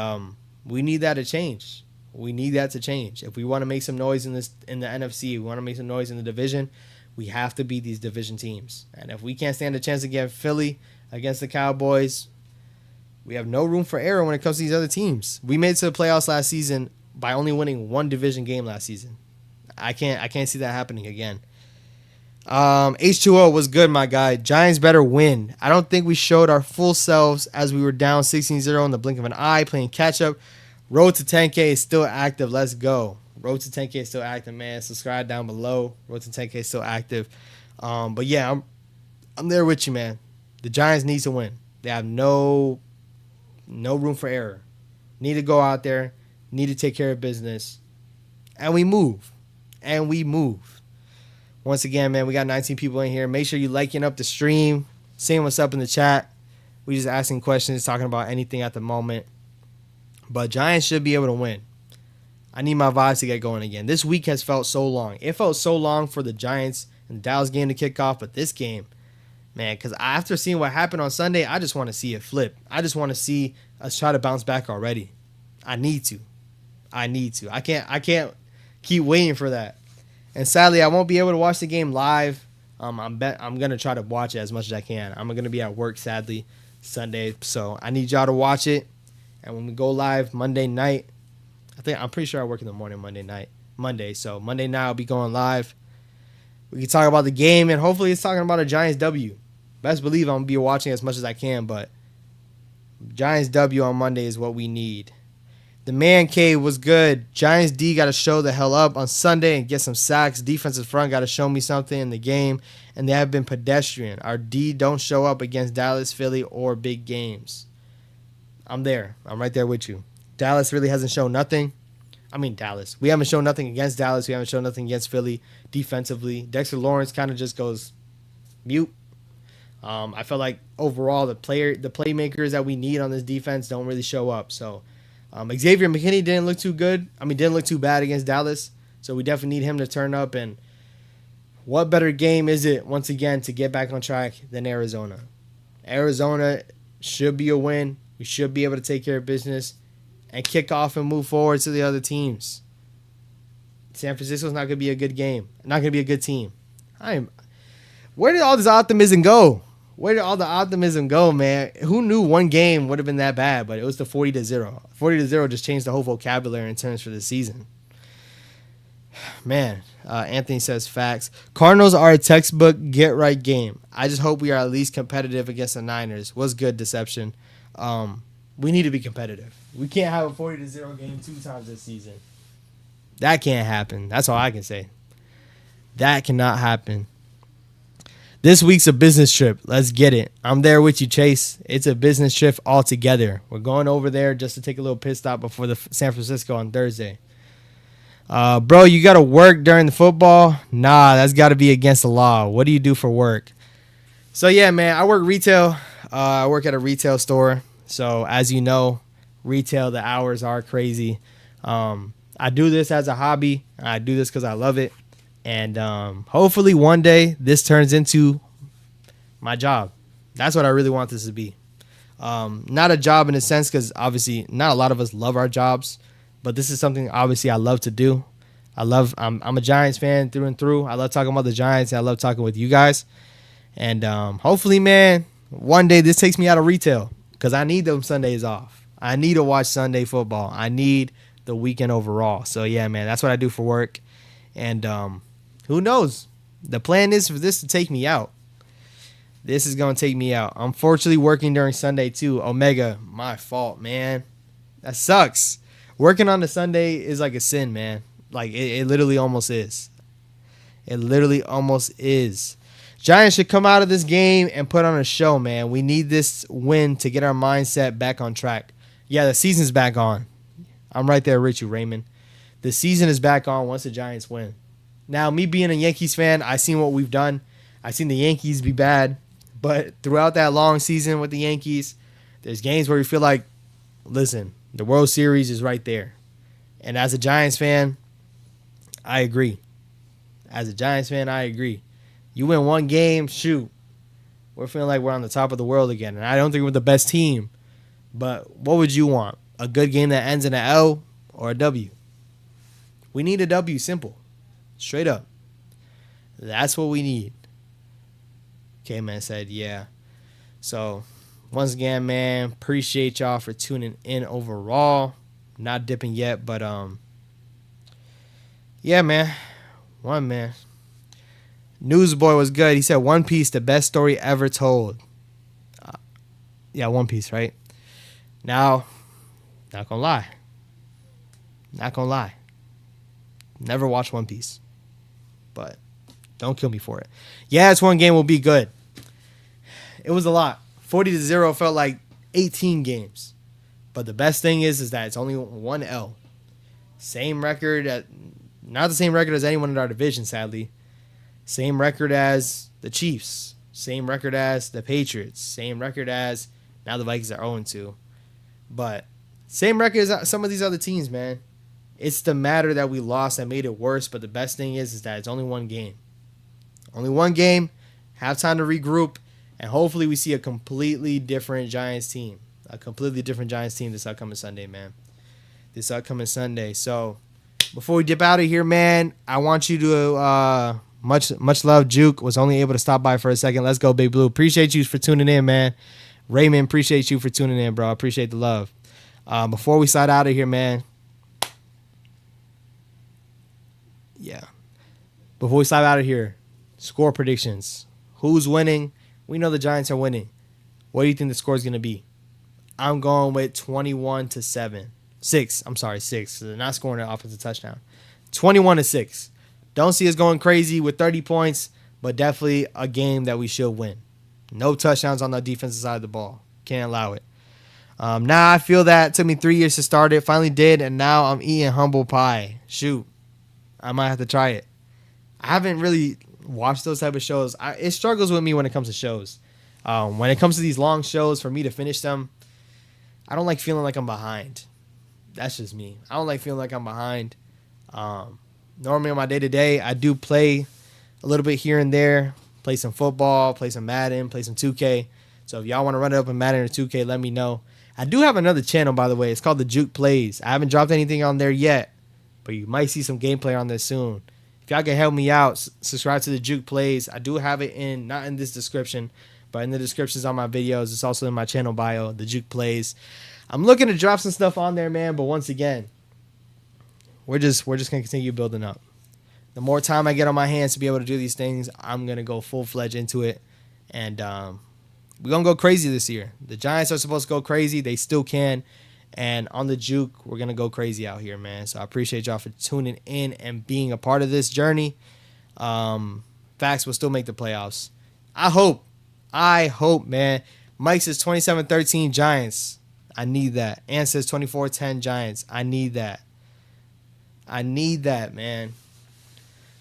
we need that to change. If we want to make some noise in the NFC, we want to make some noise in the division, we have to beat these division teams. And if we can't stand a chance against Philly, against the Cowboys, we have no room for error when it comes to these other teams. We made it to the playoffs last season by only winning one division game last season. I can't see that happening again. H2O was good, my guy. Giants better win. I don't think we showed our full selves as we were down 16-0 in the blink of an eye, playing catch-up. Road to 10K is still active. Let's go. Road to 10K is still active, man. Subscribe down below. Road to 10K is still active. But yeah, I'm there with you, man. The Giants need to win. They have no room for error. Need to go out there. Need to take care of business. And we move. Once again, man, we got 19 people in here. Make sure you liking up the stream, saying what's up in the chat. We just asking questions, talking about anything at the moment. But Giants should be able to win. I need my vibes to get going again. This week has felt so long. It felt so long for the Giants and the Dallas game to kick off, but this game, man, because after seeing what happened on Sunday, I just want to see it flip. I just want to see us try to bounce back already. I need to. I can't keep waiting for that. And sadly, I won't be able to watch the game live. I'm gonna try to watch it as much as I can. I'm gonna be at work sadly Sunday, so I need y'all to watch it. And when we go live Monday night, I'm pretty sure I work in the morning Monday. So Monday night I'll be going live. We can talk about the game, and hopefully it's talking about a Giants W. Best believe I'm gonna be watching as much as I can, but Giants W on Monday is what we need. The man cave was good. Giants D got to show the hell up on Sunday and get some sacks. Defensive front got to show me something in the game, and they have been pedestrian. Our D don't show up against Dallas, Philly, or big games. I'm there. I'm right there with you. Dallas really hasn't shown nothing. Dallas. We haven't shown nothing against Dallas. We haven't shown nothing against Philly defensively. Dexter Lawrence kind of just goes mute. I felt like overall the playmakers that we need on this defense don't really show up. So Xavier McKinney didn't look too good. Didn't look too bad against Dallas. So we definitely need him to turn up. And what better game is it, once again, to get back on track than Arizona? Arizona should be a win. We should be able to take care of business and kick off and move forward to the other teams. San Francisco's not going to be a good game. Not going to be a good team. Where did all this optimism go? Where did all the optimism go, man? Who knew one game would have been that bad? But it was the 40-0. 40-0 just changed the whole vocabulary in terms for the season. Man, Anthony says facts. Cardinals are a textbook get-right game. I just hope we are at least competitive against the Niners. What's good, Deception? We need to be competitive. We can't have a 40-0 game 2 times this season. That can't happen. That's all I can say. That cannot happen. This week's a business trip. Let's get it. I'm there with you, Chase. It's a business trip altogether. We're going over there just to take a little pit stop before the San Francisco on Thursday. Bro, you got to work during the football? Nah, that's got to be against the law. What do you do for work? So, yeah, man, I work retail. I work at a retail store. So, as you know, retail, the hours are crazy. I do this as a hobby. I do this because I love it. And hopefully one day this turns into my job. That's what I really want this to be. Not a job in a sense, because obviously not a lot of us love our jobs. But this is something obviously I love to do. I'm a Giants fan through and through. I love talking about the Giants. I love talking with you guys. And hopefully, man, one day this takes me out of retail, because I need them Sundays off. I need to watch Sunday football. I need the weekend overall. So, yeah, man, that's what I do for work. And who knows? The plan is for this to take me out. This is going to take me out. Unfortunately, working during Sunday, too. Omega, my fault, man. That sucks. Working on the Sunday is like a sin, man. Like, it literally almost is. It literally almost is. Giants should come out of this game and put on a show, man. We need this win to get our mindset back on track. Yeah, the season's back on. I'm right there with you, Raymond. The season is back on once the Giants win. Now, me being a Yankees fan, I've seen what we've done. I've seen the Yankees be bad. But throughout that long season with the Yankees, there's games where you feel like, listen, the World Series is right there. And as a Giants fan, I agree. You win one game, shoot. We're feeling like we're on the top of the world again. And I don't think we're the best team. But what would you want? A good game that ends in an L or a W? We need a W, simple. Straight up. That's what we need. K-Man said, yeah. So, once again, man, appreciate y'all for tuning in overall. Not dipping yet, but, yeah, man. Newsboy was good. He said, One Piece, the best story ever told. Yeah, One Piece, right? Now, not gonna lie. Never watched One Piece. But don't kill me for it. Yeah, it's one game will be good. It was a lot. 40-0 felt like 18 games. But the best thing is that it's only one L. Same record, not the same record as anyone in our division, sadly. Same record as the Chiefs. Same record as the Patriots. Same record as now the Vikings are 0-2. But same record as some of these other teams, man. It's the matter that we lost that made it worse. But the best thing is that it's only one game. Only one game. Have time to regroup. And hopefully we see a completely different Giants team. A completely different Giants team this upcoming Sunday, man. This upcoming Sunday. So before we dip out of here, man, I want you to much love. Juke was only able to stop by for a second. Let's go, Big Blue. Appreciate you for tuning in, man. Raymond, appreciate you for tuning in, bro. Appreciate the love. Before we slide out of here, man. Yeah. Before we slide out of here, score predictions. Who's winning? We know the Giants are winning. What do you think the score is going to be? I'm going with 21-7. 6. I'm sorry, 6. So they're not scoring an offensive touchdown. 21-6. Don't see us going crazy with 30 points, but definitely a game that we should win. No touchdowns on the defensive side of the ball. Can't allow it. Now I feel that it took me 3 years to start it. Finally did, and now I'm eating humble pie. Shoot. I might have to try it. I haven't really watched those type of shows. It struggles with me when it comes to shows. When it comes to these long shows, for me to finish them, I don't like feeling like I'm behind. That's just me. I don't like feeling like I'm behind. Normally on my day-to-day, I do play a little bit here and there. Play some football, play some Madden, play some 2K. So if y'all want to run it up in Madden or 2K, let me know. I do have another channel, by the way. It's called The Juke Plays. I haven't dropped anything on there yet, but you might see some gameplay on there soon. If y'all can help me out, subscribe to The Juke Plays. I do have it not in this description, but in the descriptions on my videos. It's also in my channel bio, The Juke Plays. I'm looking to drop some stuff on there, man, but once again, we're just going to continue building up. The more time I get on my hands to be able to do these things, I'm going to go full-fledged into it. And we're going to go crazy this year. The Giants are supposed to go crazy. They still can. And on the Juke, we're going to go crazy out here, man. So I appreciate y'all for tuning in and being a part of this journey. Facts will still make the playoffs. I hope, man. Mike says 27-13 Giants. I need that. Ann says 24-10 Giants. I need that. I need that, man.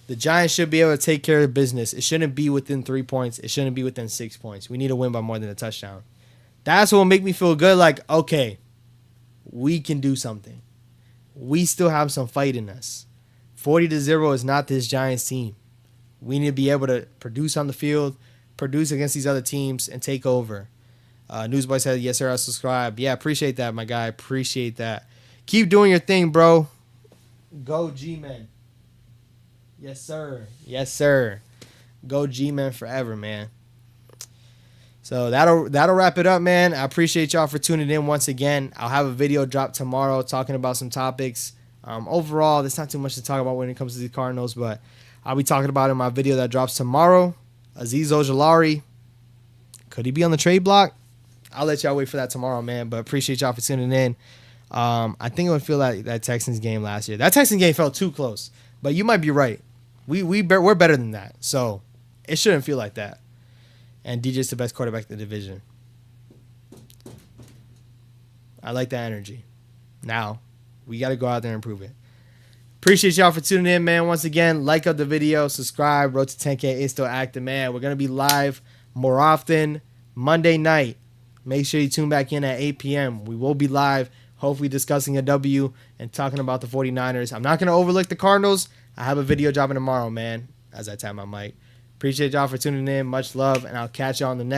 The Giants should be able to take care of business. It shouldn't be within 3 points. It shouldn't be within 6 points. We need to win by more than a touchdown. That's what will make me feel good. Like, okay, we can do something. We still have some fight in us. 40-0 is not this Giants team. We need to be able to produce on the field, produce against these other teams, and take over. Newsboy said, yes, sir, I subscribe. Yeah, appreciate that, my guy. Appreciate that. Keep doing your thing, bro. Go G-Men. Yes, sir. Yes, sir. Go G-Men forever, man. So that'll wrap it up, man. I appreciate y'all for tuning in once again. I'll have a video drop tomorrow talking about some topics. Overall, there's not too much to talk about when it comes to the Cardinals, but I'll be talking about it in my video that drops tomorrow. Azeez Ojulari. Could he be on the trade block? I'll let y'all wait for that tomorrow, man. But appreciate y'all for tuning in. I think it would feel like that Texans game last year. That Texans game felt too close. But you might be right. We're better than that. So it shouldn't feel like that. And DJ's the best quarterback in the division. I like that energy. Now, we got to go out there and prove it. Appreciate y'all for tuning in, man. Once again, like up the video, subscribe. Road to 10K is still active, man. We're going to be live more often Monday night. Make sure you tune back in at 8 p.m. We will be live, hopefully discussing a W and talking about the 49ers. I'm not going to overlook the Cardinals. I have a video dropping tomorrow, man, as I tap my mic. Appreciate y'all for tuning in. Much love, and I'll catch y'all on the next.